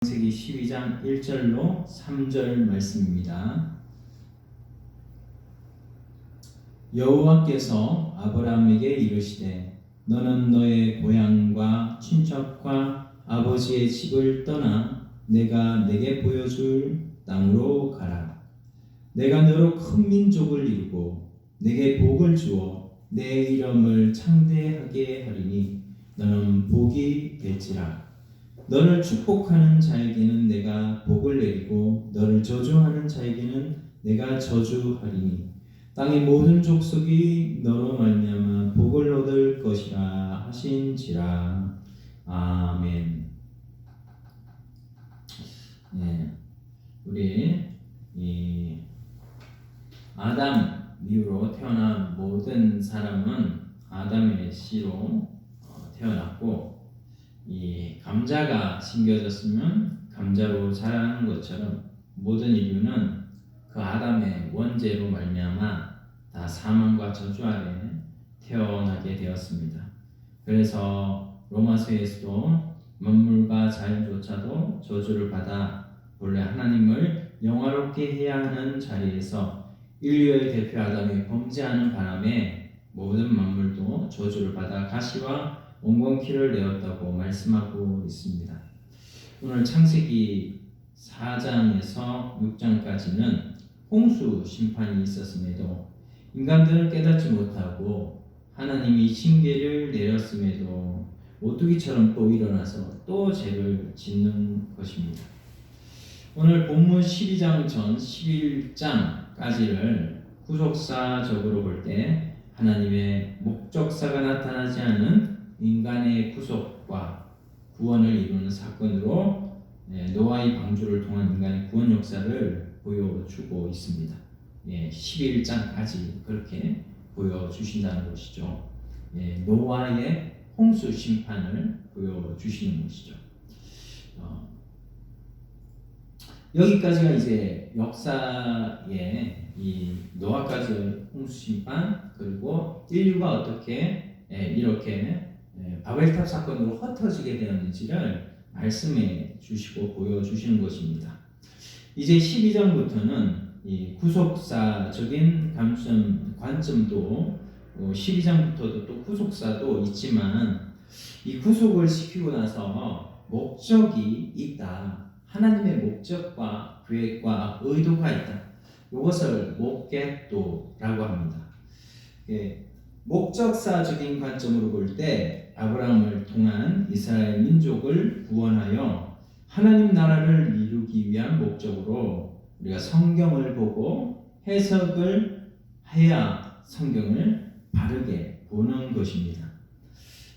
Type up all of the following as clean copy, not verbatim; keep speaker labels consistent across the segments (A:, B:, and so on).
A: 창세기 12장 1절로 3절 말씀입니다. 여호와께서 아브라함에게 이르시되 너는 너의 고향과 친척과 아버지의 집을 떠나 내가 내게 보여줄 땅으로 가라. 내가 너로 큰 민족을 이루고 내게 복을 주어 내 이름을 창대하게 하리니 너는 복이 될지라. 너를 축복하는 자에게는 내가 복을 내리고 너를 저주하는 자에게는 내가 저주하리니 땅의 모든 족속이 너로 말미암아 복을 얻을 것이라 하신지라. 아멘. 네, 우리 이 아담 이후로 태어난 모든 사람은 아담의 씨로 태어났고, 이 감자가 심겨졌으면 감자로 자라는 것처럼 모든 인류는 그 아담의 원죄로 말미암아 다 사망과 저주 아래 태어나게 되었습니다. 그래서 로마서에서도 만물과 자연조차도 저주를 받아 본래 하나님을 영화롭게 해야 하는 자리에서 인류의 대표 아담이 범죄하는 바람에 모든 만물도 저주를 받아 가시와 옹곤키를 내었다고 말씀하고 있습니다. 오늘 창세기 4장에서 6장까지는 홍수 심판이 있었음에도 인간들은 깨닫지 못하고 하나님이 징계를 내렸음에도 오뚜기처럼 또 일어나서 또 죄를 짓는 것입니다. 오늘 본문 12장 전 11장까지를 구속사적으로 볼 때 하나님의 목적사가 나타나지 않은 인간의 구속과 구원을 이루는 사건으로 노아의 방주를 통한 인간의 구원 역사를 보여주고 있습니다. 11장까지 그렇게 보여주신다는 것이죠. 노아의 홍수 심판을 보여주시는 것이죠. 여기까지가 이제 역사의 이 노아까지의 홍수 심판, 그리고 인류가 어떻게 이렇게 바벨탑 사건으로 흩어지게 되었는지를 말씀해 주시고 보여주시는 것입니다. 이제 12장부터는 이 구속사적인 관점도 12장부터도 또 구속사도 있지만, 이 구속을 시키고 나서 목적이 있다. 하나님의 목적과 계획과 의도가 있다. 이것을 목겟도라고 합니다. 목적사적인 관점으로 볼 때 아브라함을 통한 이스라엘 민족을 구원하여 하나님 나라를 이루기 위한 목적으로 우리가 성경을 보고 해석을 해야 성경을 바르게 보는 것입니다.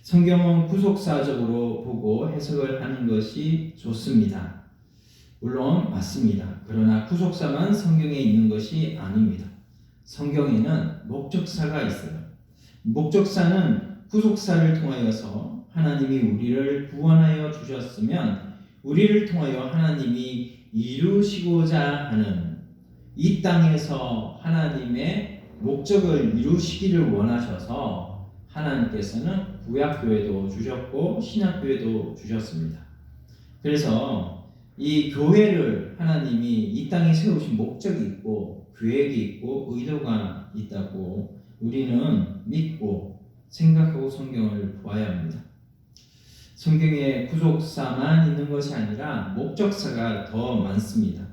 A: 성경은 구속사적으로 보고 해석을 하는 것이 좋습니다. 물론 맞습니다. 그러나 구속사만 성경에 있는 것이 아닙니다. 성경에는 목적사가 있어요. 목적사는 구속사를 통하여서 하나님이 우리를 구원하여 주셨으면 우리를 통하여 하나님이 이루시고자 하는 이 땅에서 하나님의 목적을 이루시기를 원하셔서 하나님께서는 구약교회도 주셨고 신약교회도 주셨습니다. 그래서 이 교회를 하나님이 이 땅에 세우신 목적이 있고 계획이 있고 의도가 있다고 우리는 믿고 생각하고 성경을 보아야 합니다. 성경에 구속사만 있는 것이 아니라 목적사가 더 많습니다.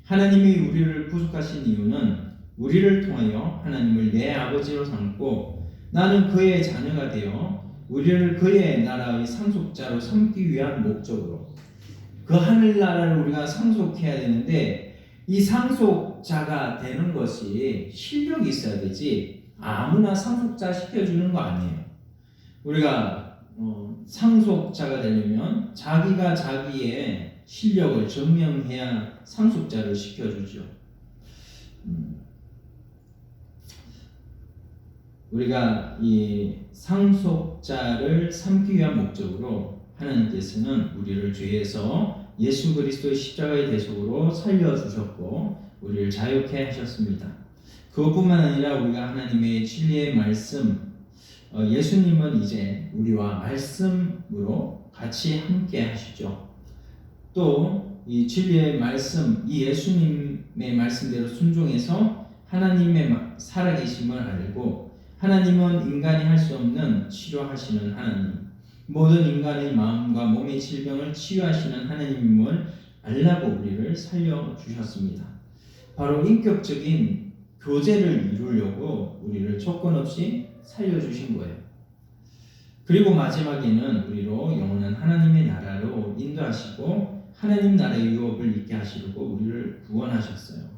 A: 하나님이 우리를 구속하신 이유는 우리를 통하여 하나님을 내 아버지로 삼고 나는 그의 자녀가 되어 우리를 그의 나라의 상속자로 삼기 위한 목적으로, 그 하늘나라를 우리가 상속해야 되는데 이 상속자가 되는 것이 실력이 있어야 되지 아무나 상속자 시켜주는 거 아니에요. 우리가 상속자가 되려면 자기가 자기의 실력을 증명해야 상속자를 시켜주죠. 우리가 이 상속자를 삼기 위한 목적으로 하나님께서는 우리를 죄에서 예수 그리스도의 십자가의 대속으로 살려주셨고 우리를 자유케 하셨습니다. 그것뿐만 아니라 우리가 하나님의 진리의 말씀, 예수님은 이제 우리와 말씀으로 같이 함께 하시죠. 또 이 진리의 말씀, 이 예수님의 말씀대로 순종해서 하나님의 살아계심을 알고 하나님은 인간이 할 수 없는 치료하시는 하나님, 모든 인간의 마음과 몸의 질병을 치유하시는 하나님임을 알라고 우리를 살려주셨습니다. 바로 인격적인 교제를 이루려고 우리를 조건 없이 살려주신 거예요. 그리고 마지막에는 우리로 영원한 하나님의 나라로 인도하시고 하나님 나라의 유업을 있게 하시려고 우리를 구원하셨어요.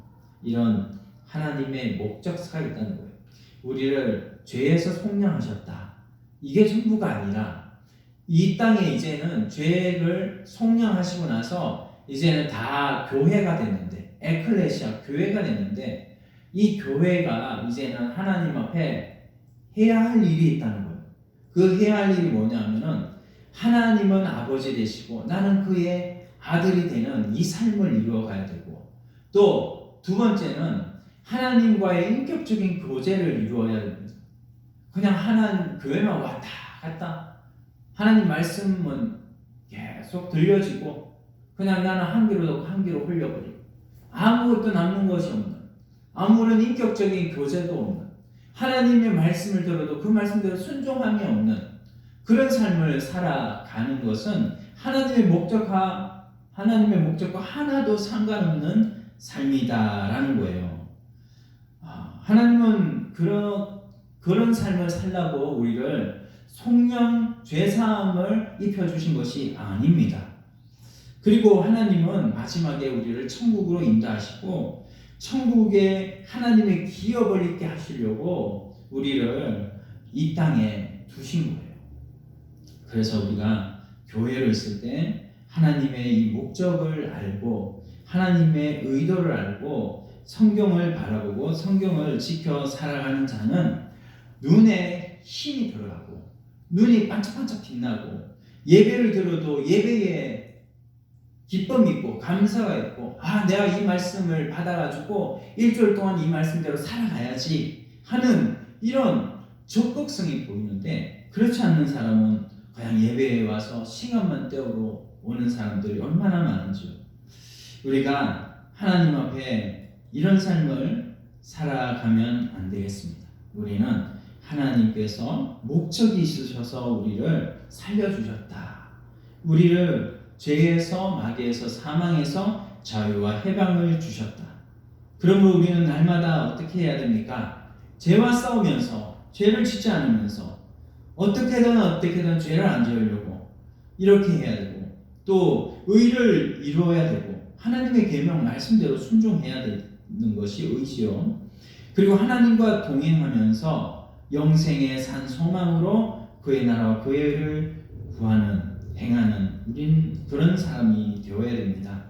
A: 이런 하나님의 목적사가 있다는 거예요. 우리를 죄에서 속량하셨다. 이게 전부가 아니라 이 땅에 이제는 죄를 속량하시고 나서 이제는 다 교회가 됐는데, 에클레시아 교회가 됐는데, 이 교회가 이제는 하나님 앞에 해야 할 일이 있다는 거예요. 그 해야 할 일이 뭐냐면은 하나님은 아버지 되시고 나는 그의 아들이 되는 이 삶을 이루어가야 되고, 또 두 번째는 하나님과의 인격적인 교제를 이루어야 됩니다. 그냥 하나님 교회만 왔다 갔다 하나님 말씀은 계속 들려지고 그냥 나는 한 귀로 듣고 한 귀로 흘려버리고 아무것도 남는 것이 없는, 아무런 인격적인 교제도 없는, 하나님의 말씀을 들어도 그 말씀대로 순종함이 없는 그런 삶을 살아가는 것은 하나님의 목적과 하나도 상관없는 삶이다라는 거예요. 하나님은 그런 삶을 살라고 우리를 속량 죄사함을 입혀주신 것이 아닙니다. 그리고 하나님은 마지막에 우리를 천국으로 인도하시고 천국에 하나님의 기업을 있게 하시려고 우리를 이 땅에 두신 거예요. 그래서 우리가 교회를 있을 때 하나님의 이 목적을 알고 하나님의 의도를 알고 성경을 바라보고 성경을 지켜 살아가는 자는 눈에 힘이 들어가고 눈이 반짝반짝 빛나고 예배를 들어도 예배에 기쁨이 있고 감사가 있고 내가 이 말씀을 받아가지고 일주일 동안 이 말씀대로 살아가야지 하는 이런 적극성이 보이는데, 그렇지 않는 사람은 그냥 예배에 와서 시간만 때우러 오는 사람들이 얼마나 많은지요. 우리가 하나님 앞에 이런 삶을 살아가면 안 되겠습니다. 우리는 하나님께서 목적이 있으셔서 우리를 살려주셨다. 우리를 죄에서, 마귀에서, 사망에서 자유와 해방을 주셨다. 그러므로 우리는 날마다 어떻게 해야 됩니까? 죄와 싸우면서, 죄를 짓지 않으면서 어떻게든 죄를 안 지으려고 이렇게 해야 되고, 또 의를 이루어야 되고 하나님의 계명 말씀대로 순종해야 되는 것이 의지요. 그리고 하나님과 동행하면서 영생에 산 소망으로 그의 나라와 그의 의를 구하는, 행하는 우린 그런 사람이 되어야 됩니다.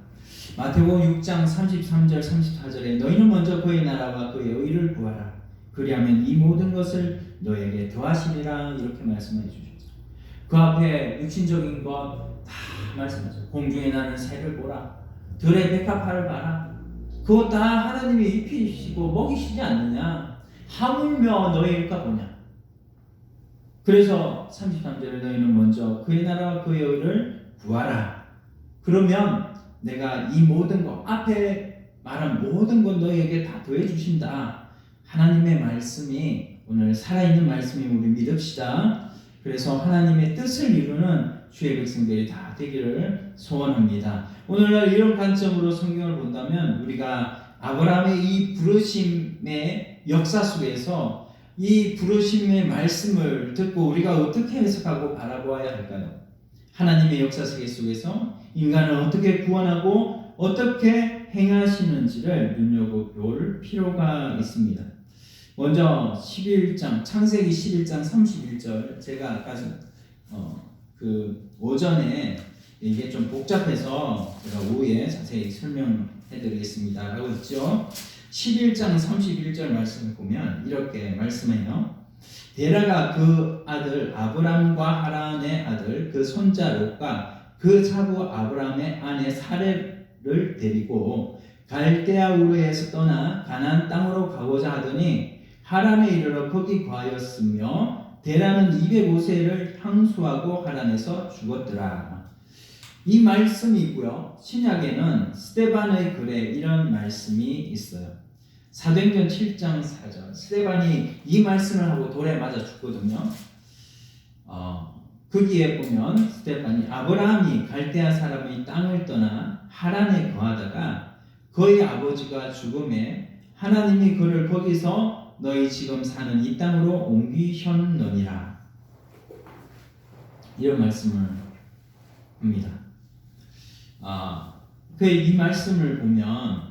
A: 마태복음 6장 33절 34절에 너희는 먼저 그의 나라와 그의 의를 구하라. 그리하면 이 모든 것을 너에게 더하시리라. 이렇게 말씀해 주셨죠. 그 앞에 육신적인 것 다 말씀하죠. 공중에 나는 새를 보라. 들의 백합화를 봐라. 그거 다 하나님이 입히시고 먹이시지 않느냐. 하물며 너의 일까 보냐. 그래서 33절에 너희는 먼저 그의 나라와 그의 의를 구하라. 그러면 내가 이 모든 것, 앞에 말한 모든 것 너희에게 다 더해 주신다. 하나님의 말씀이 오늘 살아있는 말씀이 우리 믿읍시다. 그래서 하나님의 뜻을 이루는 주의 백성들이 다 되기를 소원합니다. 오늘날 이런 관점으로 성경을 본다면 우리가 아브라함의 이 부르심의 역사 속에서 이 부르심의 말씀을 듣고 우리가 어떻게 해석하고 바라보아야 할까요? 하나님의 역사 세계 속에서 인간을 어떻게 구원하고 어떻게 행하시는지를 눈여겨볼 필요가 있습니다. 먼저 11장 창세기 11장 31절 제가 아까 오전에 이게 좀 복잡해서 제가 오후에 자세히 설명해드리겠습니다 라고 했죠. 11장 31절 말씀을 보면 이렇게 말씀해요. 데라가 그 아들 아브람과 하란의 아들 그 손자 롯과 그 차부 아브람의 아내 사레를 데리고 갈대아 우르에서 떠나 가나안 땅으로 가고자 하더니 하란에 이르러 거기 거하였으며 데라는 205세를 향수하고 하란에서 죽었더라. 이 말씀이 있고요. 신약에는 스데반의 글에 이런 말씀이 있어요. 사도행전 7장 4절. 스데반이 이 말씀을 하고 돌에 맞아 죽거든요. 거기에 보면 스데반이 아브라함이 갈대아 사람의 땅을 떠나 하란에 거하다가 그의 아버지가 죽음에 하나님이 그를 거기서 너희 지금 사는 이 땅으로 옮기셨느니라. 이런 말씀을 합니다. 이 말씀을 보면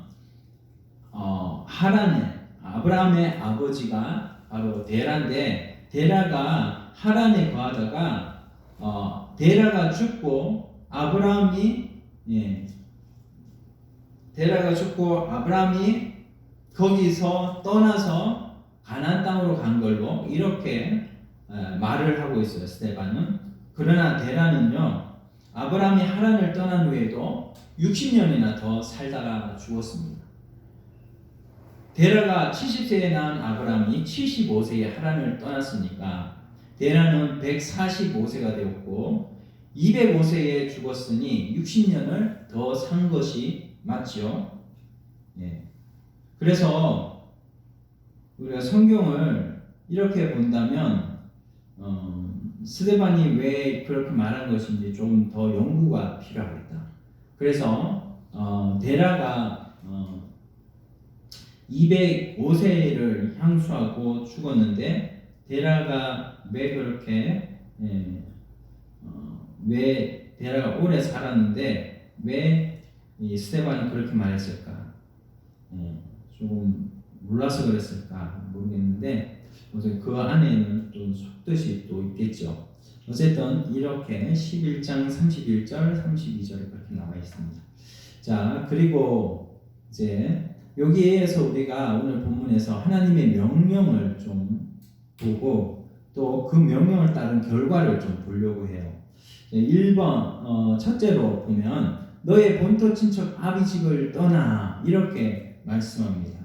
A: 하란에 아브라함의 아버지가 바로 데라인데 데라가 하란에 거하다가 데라가 죽고 아브라함이 거기서 떠나서 가나안 땅으로 간 걸로 이렇게 말을 하고 있어요. 스데반은. 그러나 데라는요, 아브라함이 하란을 떠난 후에도 60년이나 더 살다가 죽었습니다. 데라가 70세에 낳은 아브라함이 75세에 하란을 떠났으니까 데라는 145세가 되었고 205세에 죽었으니 60년을 더 산 것이 맞죠. 그래서 우리가 성경을 이렇게 본다면 스데반이 왜 그렇게 말한 것인지 좀 더 연구가 필요하겠다. 그래서 데라가 205세를 향수하고 죽었는데 데라가 왜 그렇게 왜 데라가 오래 살았는데 왜 스데반은 그렇게 말했을까? 좀 몰라서 그랬을까 모르겠는데 그 안에는 또 속뜻이 또 있겠죠. 어쨌든 이렇게 11장 31절 32절에 그렇게 나와 있습니다. 자, 그리고 이제 여기에서 우리가 오늘 본문에서 하나님의 명령을 좀 보고 또 그 명령을 따른 결과를 좀 보려고 해요. 1번 첫째로 보면 너의 본토 친척 아비집을 떠나 이렇게 말씀합니다.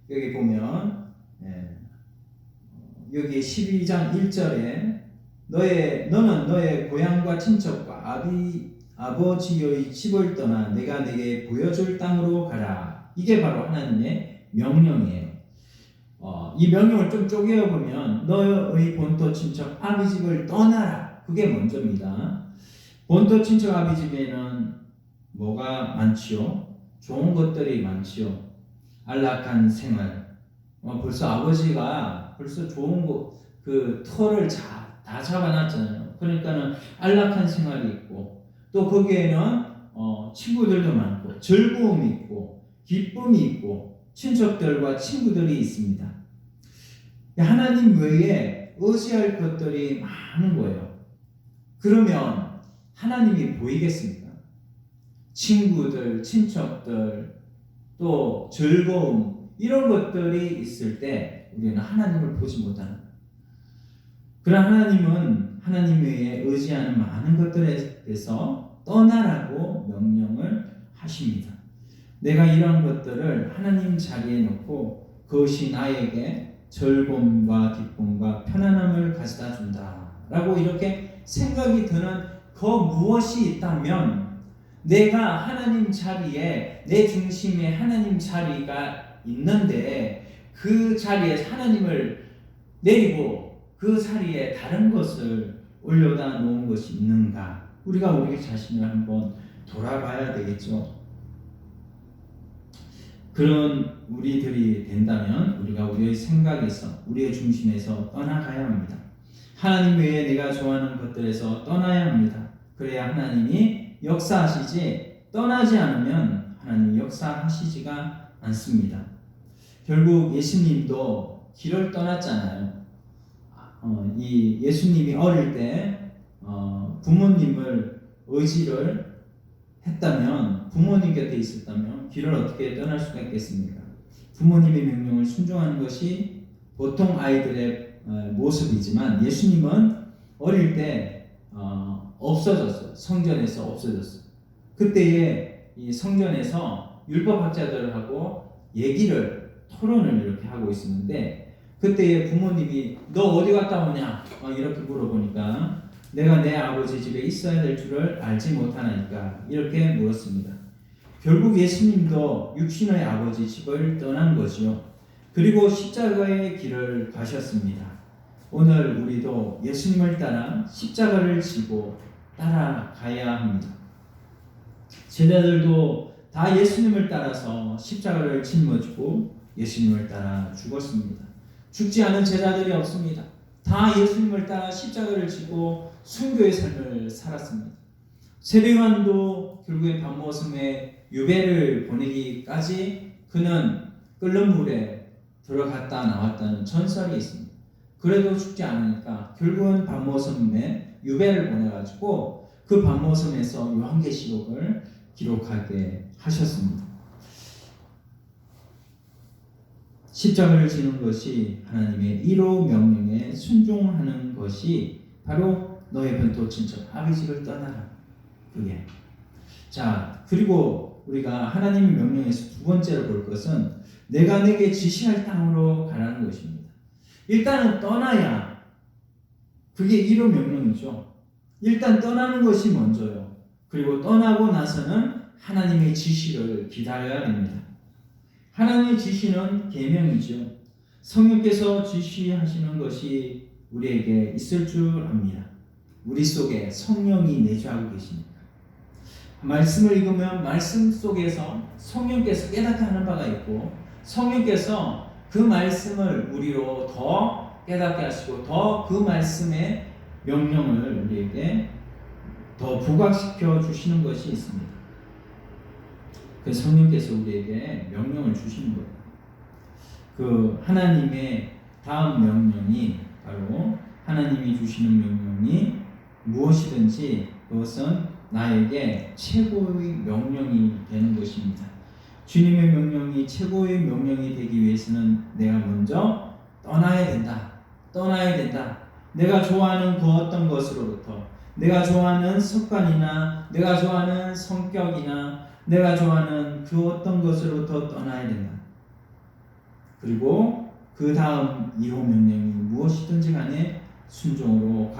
A: 여기 보면 여기 12장 1절에 너는 너의 고향과 친척과 아버지의 집을 떠나 내가 내게 보여줄 땅으로 가라. 이게 바로 하나님의 명령이에요. 이 명령을 좀 쪼개어보면 너의 본토 친척 아비집을 떠나라. 그게 먼저입니다. 본토 친척 아비집에는 뭐가 많지요? 좋은 것들이 많지요. 안락한 생활. 벌써 아버지가 벌써 좋은 그 터를 다 잡아놨잖아요. 그러니까는 안락한 생활이 있고 또 거기에는 친구들도 많고 즐거움이 있고 기쁨이 있고 친척들과 친구들이 있습니다. 하나님 외에 의지할 것들이 많은 거예요. 그러면 하나님이 보이겠습니까? 친구들, 친척들, 또 즐거움 이런 것들이 있을 때 우리는 하나님을 보지 못하는 거예요. 그러나 하나님은 하나님 외에 의지하는 많은 것들에 대해서 떠나라고 명령을 하십니다. 내가 이러한 것들을 하나님 자리에 놓고 그것이 나에게 즐거움과 기쁨과 편안함을 가져다 준다 라고 이렇게 생각이 드는 그 무엇이 있다면 내가 하나님 자리에 내 중심에 하나님 자리가 있는데 그 자리에 하나님을 내리고 그 자리에 다른 것을 올려다 놓은 것이 있는가? 우리가 우리 자신을 한번 돌아봐야 되겠죠. 그런 우리들이 된다면 우리가 우리의 생각에서 우리의 중심에서 떠나가야 합니다. 하나님 외에 내가 좋아하는 것들에서 떠나야 합니다. 그래야 하나님이 역사하시지 떠나지 않으면 하나님이 역사하시지가 않습니다. 결국 예수님도 길을 떠났잖아요. 이 예수님이 어릴 때 부모님을 의지를 했다면 부모님 곁에 있었다면 길을 어떻게 떠날 수가 있겠습니까? 부모님의 명령을 순종하는 것이 보통 아이들의 모습이지만 예수님은 어릴 때 없어졌어요. 성전에서 없어졌어요. 그때에 이 성전에서 율법학자들하고 토론을 이렇게 하고 있었는데 그때에 부모님이 너 어디 갔다 오냐 이렇게 물어보니까 내가 내 아버지 집에 있어야 될 줄을 알지 못하나이까? 이렇게 물었습니다. 결국 예수님도 육신의 아버지 집을 떠난 거지요. 그리고 십자가의 길을 가셨습니다. 오늘 우리도 예수님을 따라 십자가를 지고 따라가야 합니다. 제자들도 다 예수님을 따라서 십자가를 짊어지고 예수님을 따라 죽었습니다. 죽지 않은 제자들이 없습니다. 다 예수님을 따라 십자가를 지고 순교의 삶을 살았습니다. 세례요한도 결국에 밤모섬에 유배를 보내기까지 그는 끓는 물에 들어갔다 나왔다는 전설이 있습니다. 그래도 죽지 않으니까 결국은 밤모섬에 유배를 보내가지고 그 밤모섬에서 요한계시록을 기록하게 하셨습니다. 십자가를 지는 것이 하나님의 1호 명령에 순종하는 것이 바로 너의 변토 친척 아비집을 떠나라. 그게. 자, 그리고 우리가 하나님의 명령에서 두 번째로 볼 것은 내가 내게 지시할 땅으로 가라는 것입니다. 일단은 떠나야 그게 1호 명령이죠. 일단 떠나는 것이 먼저요. 그리고 떠나고 나서는 하나님의 지시를 기다려야 됩니다. 하나님의 지시는 계명이죠. 성령께서 지시하시는 것이 우리에게 있을 줄 압니다. 우리 속에 성령이 내주하고 계십니다. 말씀을 읽으면 말씀 속에서 성령께서 깨닫게 하는 바가 있고 성령께서 그 말씀을 우리로 더 깨닫게 하시고 더 그 말씀의 명령을 우리에게 더 부각시켜 주시는 것이 있습니다. 그 성령께서 우리에게 명령을 주시는 거예요. 그 하나님의 다음 명령이 바로 하나님이 주시는 명령이 무엇이든지 그것은 나에게 최고의 명령이 되는 것입니다. 주님의 명령이 최고의 명령이 되기 위해서는 내가 먼저 떠나야 된다. 떠나야 된다. 내가 좋아하는 그 어떤 것으로부터 내가 좋아하는 습관이나 내가 좋아하는 성격이나 내가 좋아하는 그 어떤 것으로부터 떠나야 된다. 그리고 그 다음 2호 명령이 무엇이든지 간에 순종으로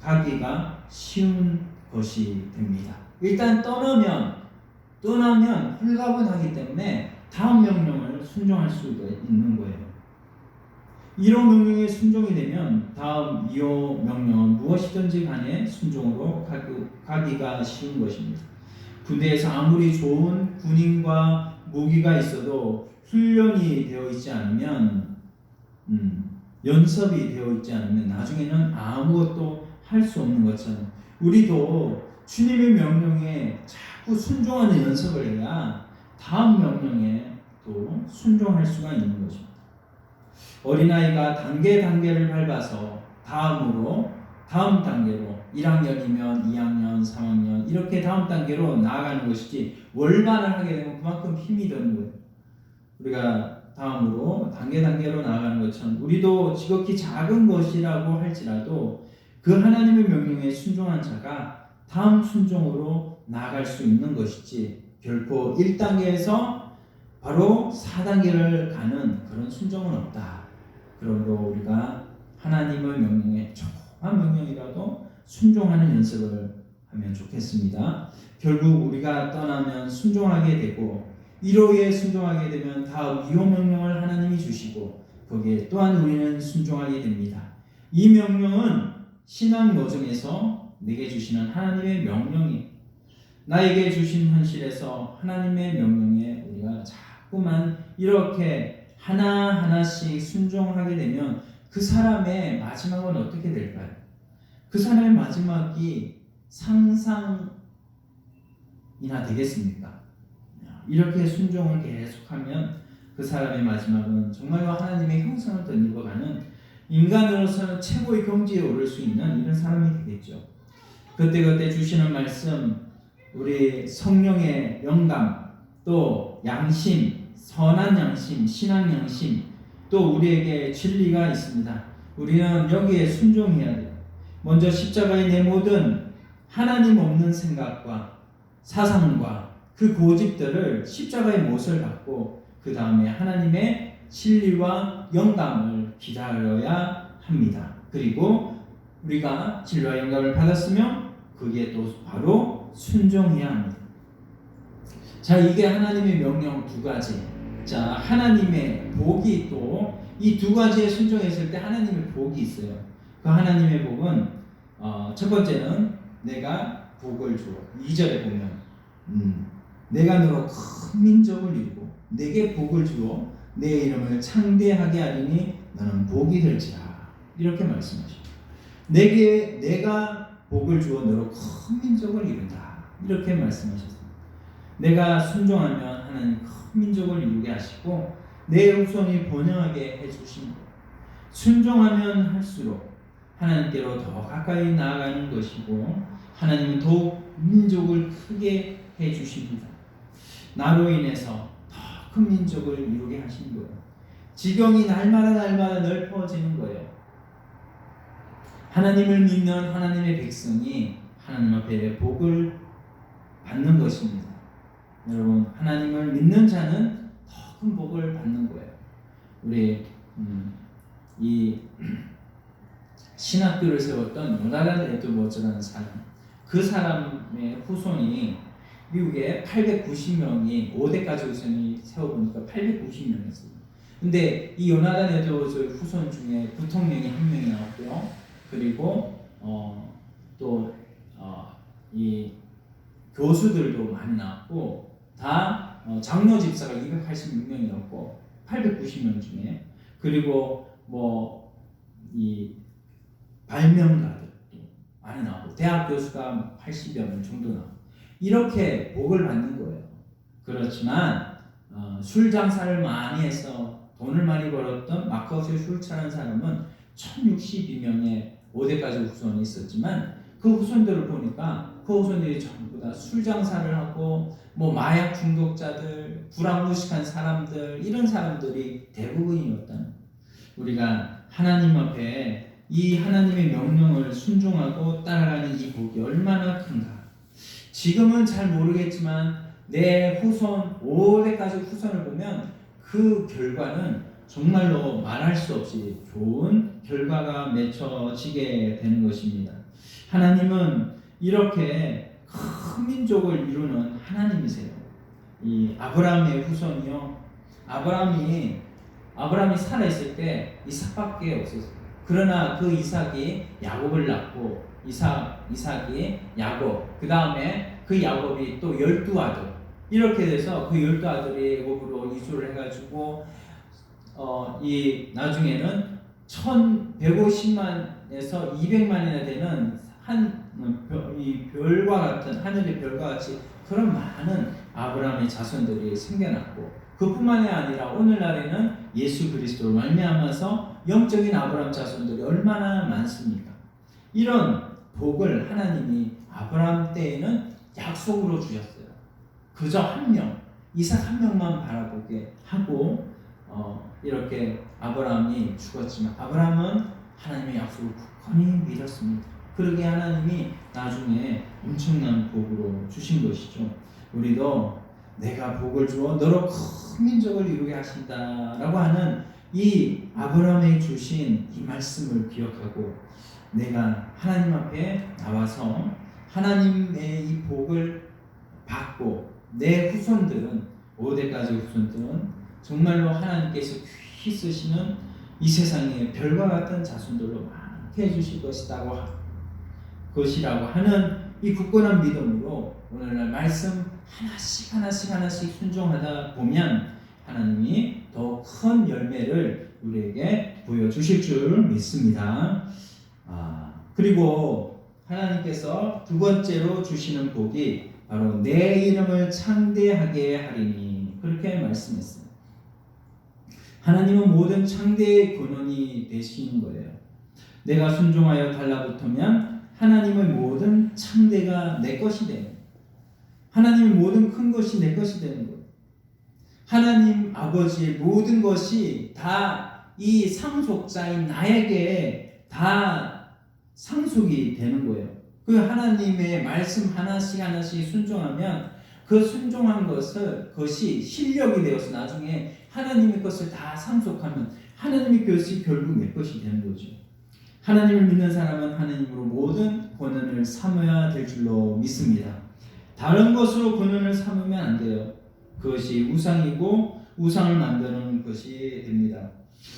A: 가기가 쉬운 것이 됩니다. 일단 떠나면 홀가분하기 때문에 다음 명령을 순종할 수가 있는 거예요. 1호 명령에 순종이 되면 다음 2호 명령은 무엇이든지 간에 순종으로 가기가 쉬운 것입니다. 군대에서 아무리 좋은 군인과 무기가 있어도 훈련이 되어 있지 않으면 연습이 되어 있지 않으면 나중에는 아무것도 할 수 없는 것처럼 우리도 주님의 명령에 자꾸 순종하는 연습을 해야 다음 명령에 또 순종할 수가 있는 것입니다. 어린아이가 단계를 밟아서 다음 단계로 1학년이면 2학년, 3학년 이렇게 다음 단계로 나아가는 것이지 월반을 하게 되면 그만큼 힘이 드는 거예요. 우리가 다음으로 단계로 나아가는 것처럼 우리도 지극히 작은 것이라고 할지라도 그 하나님의 명령에 순종한 자가 다음 순종으로 나아갈 수 있는 것이지 결코 1단계에서 바로 4단계를 가는 그런 순종은 없다. 그러므로 우리가 하나님의 명령에 조그만 명령이라도 순종하는 연습을 하면 좋겠습니다. 결국 우리가 떠나면 순종하게 되고 1호에 순종하게 되면 다음 2호 명령을 하나님이 주시고 거기에 또한 우리는 순종하게 됩니다. 이 명령은 신앙 여정에서 내게 주시는 하나님의 명령이 나에게 주신 현실에서 하나님의 명령에 우리가 자꾸만 이렇게 하나하나씩 순종하게 되면 그 사람의 마지막은 어떻게 될까요? 그 사람의 마지막이 상상이나 되겠습니까? 이렇게 순종을 계속하면 그 사람의 마지막은 정말로 하나님의 형상을 덧입어가는 인간으로서는 최고의 경지에 오를 수 있는 이런 사람이 되겠죠. 그때 주시는 말씀, 우리 성령의 영감, 또 양심, 선한 양심, 신앙 양심, 또 우리에게 진리가 있습니다. 우리는 여기에 순종해야 돼요. 먼저 십자가의 내 모든 하나님 없는 생각과 사상과 그 고집들을 십자가의 못을 받고 그 다음에 하나님의 진리와 영감을 기다려야 합니다. 그리고 우리가 진리와 영감을 받았으면 그게 또 바로 순종해야 합니다. 자, 이게 하나님의 명령 두 가지. 자, 하나님의 복이 또 이 두 가지에 순종했을 때 하나님의 복이 있어요. 그 하나님의 복은 첫 번째는 내가 복을 주어. 2절에 보면 내가 너로 큰 민족을 이루고 내게 복을 주어 내 이름을 창대하게 하리니 너는 복이 될지라. 이렇게 말씀하십니다. 내가 복을 주어 너로 큰 민족을 이룬다. 이렇게 말씀하셨습니다. 내가 순종하면 하나님 큰 민족을 이루게 하시고 내 후손이 번영하게 해주십니다. 순종하면 할수록 하나님께로 더 가까이 나아가는 것이고 하나님은 더욱 민족을 크게 해주십니다. 나로 인해서 더 큰 민족을 이루게 하신 거예요. 지경이 날마다 넓어지는 거예요. 하나님을 믿는 하나님의 백성이 하나님 앞에 복을 받는 것입니다. 여러분, 하나님을 믿는 자는 더 큰 복을 받는 거예요. 우리 이 신학교를 세웠던 요나단 에드워즈라는 사람, 그 사람의 후손이 미국에 890명이 5대까지 후손이 세워보니까 890명이었어요. 근데 이 요나단 에드워즈의 후손 중에 부통령이 한 명이 나왔고요. 그리고 또 이 교수들도 많이 나왔고 다 장로 집사가 286명이었고 890명 중에, 그리고 뭐 이 발명가들도 많이 나오고 대학 교수가 80여 명 정도 나오고 이렇게 복을 받는 거예요. 그렇지만 술 장사를 많이 해서 돈을 많이 벌었던 마커스의 술차라는 사람은 1062명의 5대까지 후손이 있었지만 그 후손들을 보니까 그 후손들이 전부 다 술 장사를 하고 뭐 마약 중독자들, 불황무식한 사람들, 이런 사람들이 대부분이었다는. 우리가 하나님 앞에 이 하나님의 명령을 순종하고 따라가는 이 복이 얼마나 큰가. 지금은 잘 모르겠지만 내 후손 5대까지 후손을 보면 그 결과는 정말로 말할 수 없이 좋은 결과가 맺혀지게 되는 것입니다. 하나님은 이렇게 큰 민족을 이루는 하나님이세요. 이 아브라함의 후손이요. 아브라함이 살아있을 때 이삭밖에 없었어요. 그러나 그 이삭이 야곱을 낳고 이삭이 야곱, 그 다음에 그 야곱이 또 12아들, 이렇게 돼서 그 12아들이 애굽으로 이주를 해가지고 이 나중에는 1150만에서 200만이나 되는 이 별과 같은 하늘의 별과 같이 그런 많은 아브라함의 자손들이 생겨났고, 그뿐만이 아니라 오늘날에는 예수 그리스도로 말미암아서 영적인 아브라함 자손들이 얼마나 많습니까? 이런 복을 하나님이 아브라함 때에는 약속으로 주셨어요. 그저 한 명, 이삭 한 명만 바라보게 하고 이렇게 아브라함이 죽었지만 아브라함은 하나님의 약속을 굳건히 믿었습니다. 그러게 하나님이 나중에 엄청난 복으로 주신 것이죠. 우리도 내가 복을 주어 너로 큰 민족을 이루게 하신다라고 하는 이 아브라함이 주신 이 말씀을 기억하고 내가 하나님 앞에 나와서 하나님의 이 복을 받고 내 후손들은 5대까지 후손들은 정말로 하나님께서 귀히 쓰시는 이 세상의 별과 같은 자손들로 많게 해주실 것이라고 하는 이 굳건한 믿음으로 오늘날 말씀 하나씩 순종하다 보면 하나님이 더 큰 열매를 우리에게 보여주실 줄 믿습니다. 그리고 하나님께서 두 번째로 주시는 복이 바로 내 이름을 창대하게 하리니, 그렇게 말씀했어요. 하나님은 모든 창대의 근원이 되시는 거예요. 내가 순종하여 달라붙으면 하나님의 모든 창대가 내 것이 되는 거예요. 하나님의 모든 큰 것이 내 것이 되는 거예요. 하나님 아버지의 모든 것이 다 이 상속자인 나에게 다 상속이 되는 거예요. 그 하나님의 말씀 하나씩 순종하면 그 순종한 것이 실력이 되어서 나중에 하나님의 것을 다 상속하면 하나님의 것이 결국 내 것이 되는 거죠. 하나님을 믿는 사람은 하나님으로 모든 권한을 삼아야 될 줄로 믿습니다. 다른 것으로 권한을 삼으면 안 돼요. 그것이 우상이고 우상을 만드는 것이 됩니다.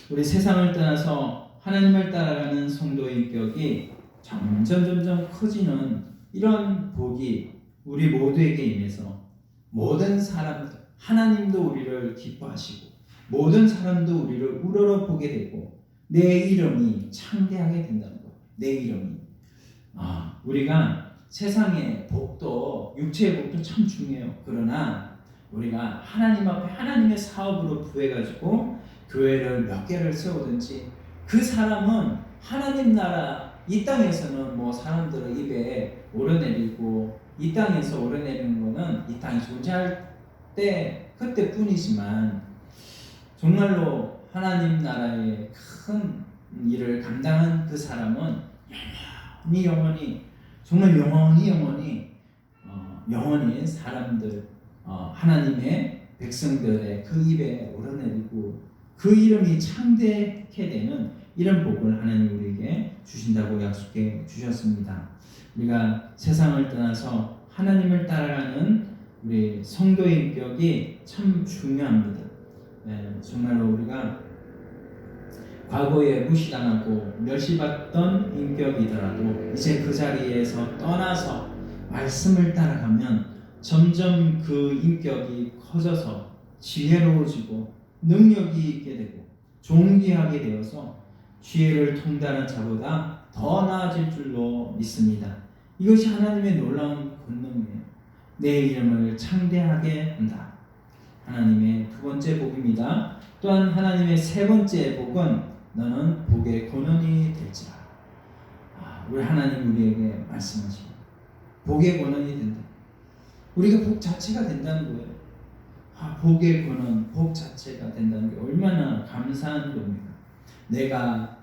A: 우리 세상을 떠나서 하나님을 따라가는 성도의 인격이 점점 커지는 이런 복이 우리 모두에게 임해서 모든 사람들, 하나님도 우리를 기뻐하시고 모든 사람도 우리를 우러러보게 되고 내 이름이 창대하게 된다는 거예요. 내 이름이. 우리가 세상의 복도, 육체의 복도 참 중요해요. 그러나 우리가 하나님 앞에 하나님의 사업으로 부해가지고 교회를 몇 개를 세우든지 그 사람은 하나님 나라 이 땅에서는 뭐 사람들의 입에 오르내리고 이 땅에서 오르내리는 거는 이 땅이 존재할 때 그때뿐이지만 정말로 하나님 나라의 큰 일을 감당한 그 사람은 영원히 정말 영원히 사람들 하나님의 백성들의 그 입에 오르내리고 그 이름이 창대하게 되는 이런 복을 하나님 우리에게 주신다고 약속해 주셨습니다. 우리가 세상을 떠나서 하나님을 따라가는 우리 성도의 인격이 참 중요합니다. 정말로 우리가 과거에 무시당하고 멸시받던 인격이더라도 이제 그 자리에서 떠나서 말씀을 따라가면 점점 그 인격이 커져서 지혜로워지고 능력이 있게 되고 존귀하게 되어서 지혜를 통달한 자보다 더 나아질 줄로 믿습니다. 이것이 하나님의 놀라운 권능이에요. 내 이름을 창대하게 한다. 하나님의 두 번째 복입니다. 또한 하나님의 세 번째 복은 너는 복의 권원이 될지라. 우리 하나님 우리에게 말씀하십니다. 복의 권원이 된다. 우리가 복 자체가 된다는 거예요. 복의 권원, 복 자체가 된다는 게 얼마나 감사한 겁니까? 내가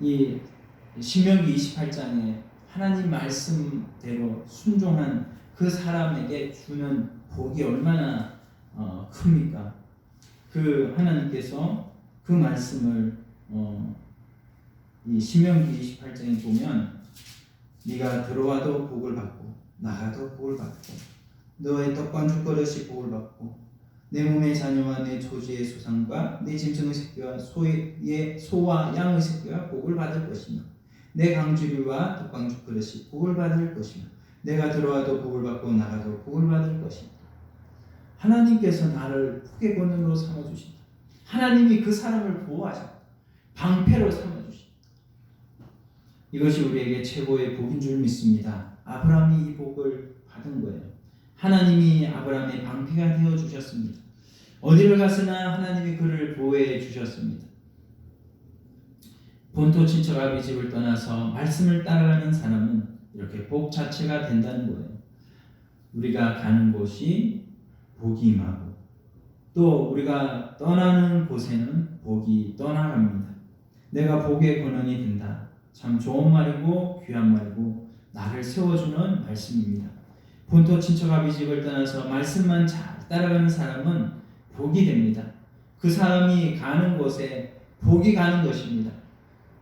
A: 이 신명기 28장에 하나님 말씀대로 순종한 그 사람에게 주는 복이 얼마나 큽니까? 그 하나님께서 그 말씀을 이 신명기 28장에 보면 네가 들어와도 복을 받고 나가도 복을 받고 너의 떡방죽 그릇이 복을 받고 내 몸의 자녀와 내 조지의 소산과 내 짐승의 새끼와 소와 양의 새끼가 복을 받을 것이며 내 강주리와 떡방죽 그릇이 복을 받을 것이며 내가 들어와도 복을 받고 나가도 복을 받을 것이며 하나님께서 나를 복의 권능으로 삼아주신다. 하나님이 그 사람을 보호하신다. 방패로 삼아주신다. 이것이 우리에게 최고의 복인 줄 믿습니다. 아브라함이 이 복을 받은 거예요. 하나님이 아브라함의 방패가 되어 주셨습니다. 어디를 갔으나 하나님이 그를 보호해 주셨습니다. 본토 친척 아비 집을 떠나서 말씀을 따라가는 사람은 이렇게 복 자체가 된다는 거예요. 우리가 가는 곳이 복이 임하고 또 우리가 떠나는 곳에는 복이 떠나갑니다. 내가 복의 권원이 된다. 참 좋은 말이고 귀한 말이고 나를 세워주는 말씀입니다. 본토 친척 아비 집을 떠나서 말씀만 잘 따라가는 사람은 복이 됩니다. 그 사람이 가는 곳에 복이 가는 것입니다.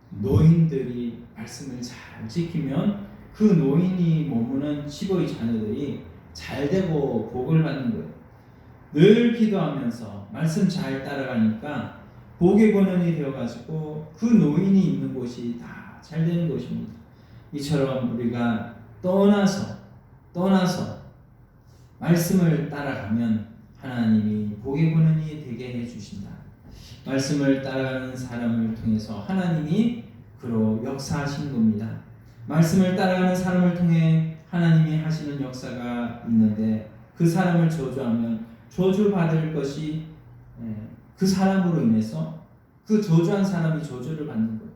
A: 노인들이 말씀을 잘 지키면 그 노인이 머무는 집의 자녀들이 잘 되고 복을 받는 거예요. 늘 기도하면서 말씀 잘 따라가니까 복의 권원이 되어가지고 그 노인이 있는 곳이 다 잘 되는 것입니다. 이처럼 우리가 떠나서 말씀을 따라가면 하나님이 복의 권원이 되게 해주신다. 말씀을 따라가는 사람을 통해서 하나님이 그로 역사하시는 겁니다. 말씀을 따라가는 사람을 통해 하나님이 하시는 역사가 있는데 그 사람을 저주하면 저주받을 것이 그 사람으로 인해서 그 저주한 사람이 저주를 받는 거예요.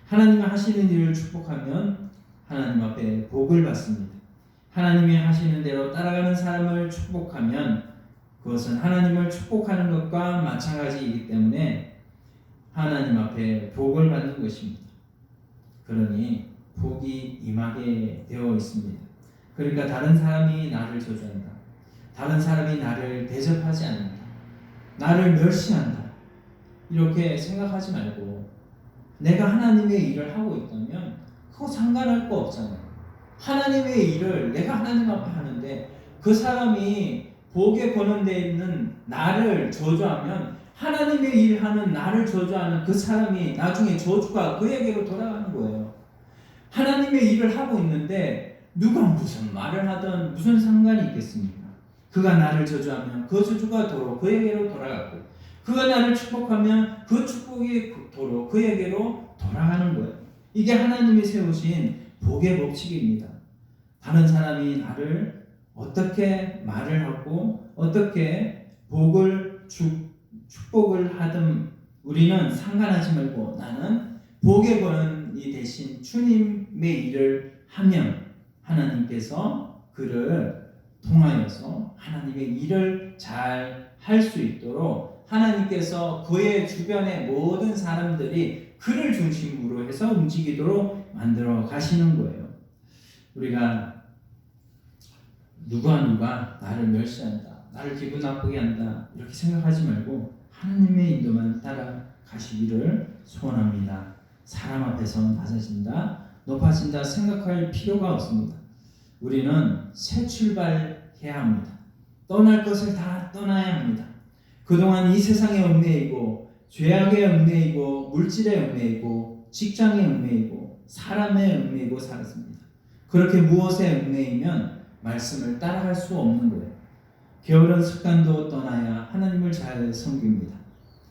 A: 하나님이 하시는 일을 축복하면 하나님 앞에 복을 받습니다. 하나님이 하시는 대로 따라가는 사람을 축복하면 그것은 하나님을 축복하는 것과 마찬가지이기 때문에 하나님 앞에 복을 받는 것입니다. 그러니 복이 임하게 되어 있습니다. 그러니까 다른 사람이 나를 저주한다. 다른 사람이 나를 대접하지 않는다. 나를 멸시한다. 이렇게 생각하지 말고 내가 하나님의 일을 하고 있다면 그거 상관할 거 없잖아요. 하나님의 일을 내가 하나님 앞에 하는데 그 사람이 복의 권한되어 있는 나를 저주하면 하나님의 일하는 나를 저주하는 그 사람이 나중에 저주가 그에게로 돌아가는 거예요. 하나님의 일을 하고 있는데 누가 무슨 말을 하든 무슨 상관이 있겠습니까? 그가 나를 저주하면 그 저주가 도로 그에게로 돌아가고 그가 나를 축복하면 그 축복이 도로 그에게로 돌아가는 거예요. 이게 하나님이 세우신 복의 법칙입니다. 다른 사람이 나를 어떻게 말을 하고 어떻게 축복을 하든 우리는 상관하지 말고 나는 복의 권이 되신 주님의 일을 하면 하나님께서 그를 통하여서 하나님의 일을 잘 할 수 있도록 하나님께서 그의 주변의 모든 사람들이 그를 중심으로 해서 움직이도록 만들어 가시는 거예요. 우리가 누가 나를 멸시한다, 나를 기분 나쁘게 한다 이렇게 생각하지 말고 하나님의 인도만 따라 가시기를 소원합니다. 사람 앞에서 낮아진다, 높아진다 생각할 필요가 없습니다. 우리는 새 출발해야 합니다. 떠날 것을 다 떠나야 합니다. 그동안 이 세상에 얽매이고 죄악에 얽매이고 물질에 얽매이고 직장에 얽매이고 사람에 얽매이고 살았습니다. 그렇게 무엇에 얽매이면 말씀을 따라갈 수 없는 거예요. 게으른 습관도 떠나야 하나님을 잘 섬깁니다.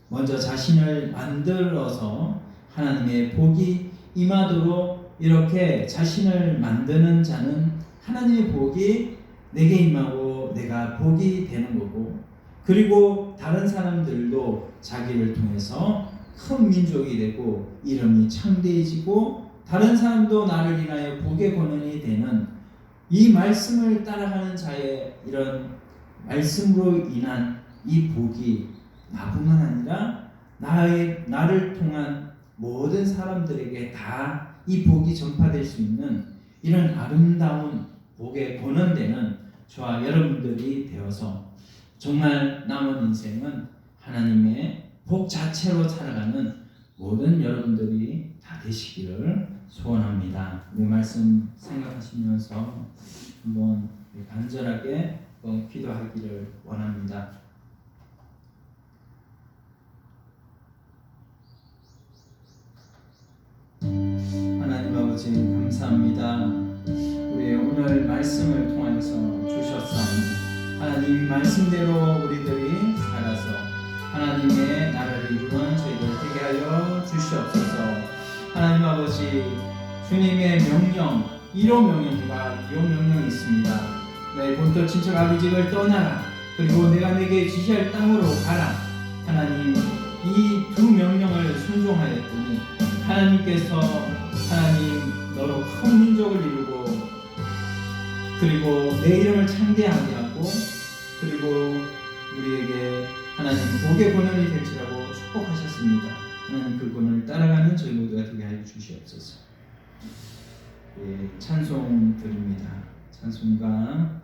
A: 먼저 자신을 만들어서 하나님의 복이 임하도록 이렇게 자신을 만드는 자는 하나님의 복이 내게 임하고 내가 복이 되는 거고, 그리고 다른 사람들도 자기를 통해서 큰 민족이 되고 이름이 창대해지고 다른 사람도 나를 인하여 복의 권한이 되는 이 말씀을 따라가는 자의 이런 말씀으로 인한 이 복이 나뿐만 아니라 나를 통한 모든 사람들에게 다 이 복이 전파될 수 있는 이런 아름다운 복에 권한되는 저와 여러분들이 되어서 정말 남은 인생은 하나님의 복 자체로 살아가는 모든 여러분들이 다 되시기를 소원합니다. 이 말씀 생각하시면서 한번 간절하게 기도하기를 원합니다. 하나님 아버지 감사합니다. 우리 오늘 말씀을 통해서 주셨사오니 하나님 말씀대로 우리들이 살아서 하나님의 나라를 이루는 저희들 되게 하여 주시옵소서. 하나님 아버지 주님의 명령 1호 명령과 2호 명령이 있습니다. 내 본토 친척 아비집을 떠나라, 그리고 내가 내게 지시할 땅으로 가라. 하나님 이 두 명령을 순종하였더니 하나님께서 하나님 너로 큰 민족을 이루고 그리고 내 이름을 창대하게 하고 그리고 우리에게 하나님 복의 권한이 될지라고 축복하셨습니다. 하나님 그 권을 따라가는 저희 모두가 되게 하여 주시옵소서. 찬송 드립니다. 찬송가